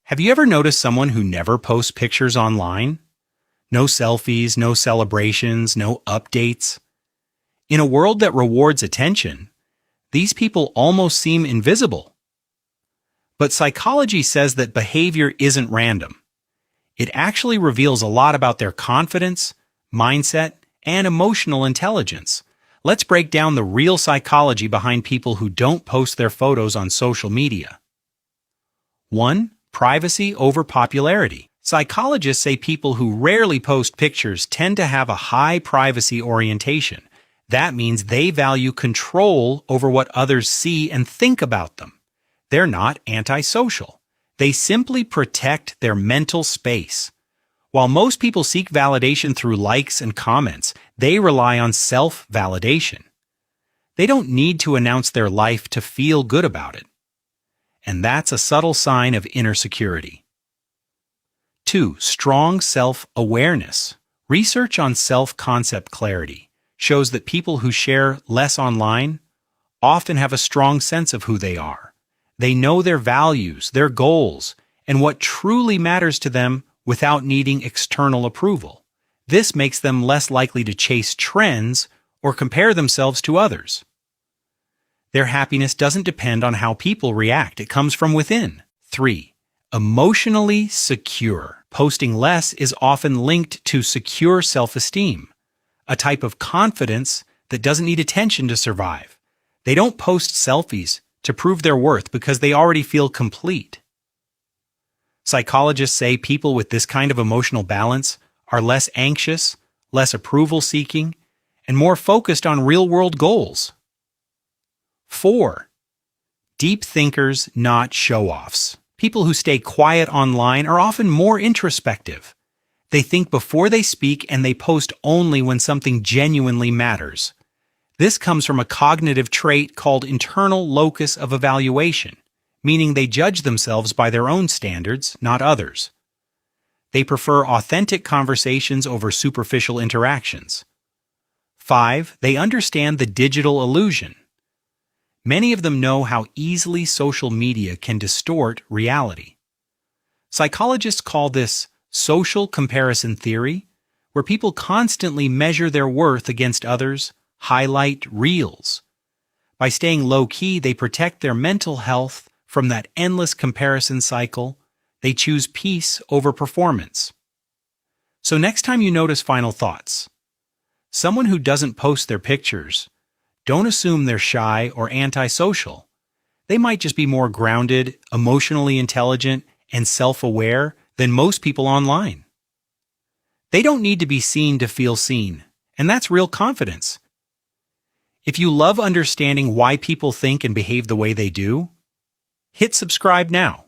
Have you ever noticed someone who never posts pictures online? No selfies, no celebrations, no updates. In a world that rewards attention, these people almost seem invisible. But psychology says that behavior isn't random. It actually reveals a lot about their confidence, mindset, and emotional intelligence. Let's break down the real psychology behind people who don't post their photos on social media. 1. Privacy over popularity. Psychologists say people who rarely post pictures tend to have a high privacy orientation. That means they value control over what others see and think about them. They're not antisocial. They simply protect their mental space. While most people seek validation through likes and comments, they rely on self-validation. They don't need to announce their life to feel good about it. And that's a subtle sign of inner security. 2. Strong self-awareness. Research on self-concept clarity shows that people who share less online often have a strong sense of who they are. They know their values, their goals, and what truly matters to them without needing external approval. This makes them less likely to chase trends or compare themselves to others. Their happiness doesn't depend on how people react. It comes from within. 3. Emotionally secure. Posting less is often linked to secure self-esteem, a type of confidence that doesn't need attention to survive. They don't post selfies to prove their worth because they already feel complete. Psychologists say people with this kind of emotional balance are less anxious, less approval-seeking, and more focused on real-world goals. 4. Deep thinkers, not show-offs. People who stay quiet online are often more introspective. They think before they speak and they post only when something genuinely matters. This comes from a cognitive trait called internal locus of evaluation, meaning they judge themselves by their own standards, not others. They prefer authentic conversations over superficial interactions. 5. They understand the digital illusion. Many of them know how easily social media can distort reality. Psychologists call this social comparison theory, where people constantly measure their worth against others, highlight reels. By staying low-key, they protect their mental health from that endless comparison cycle. They choose peace over performance. So next time you notice final thoughts, someone who doesn't post their pictures, don't assume they're shy or antisocial. They might just be more grounded, emotionally intelligent, and self-aware than most people online. They don't need to be seen to feel seen, and that's real confidence. If you love understanding why people think and behave the way they do, hit subscribe now.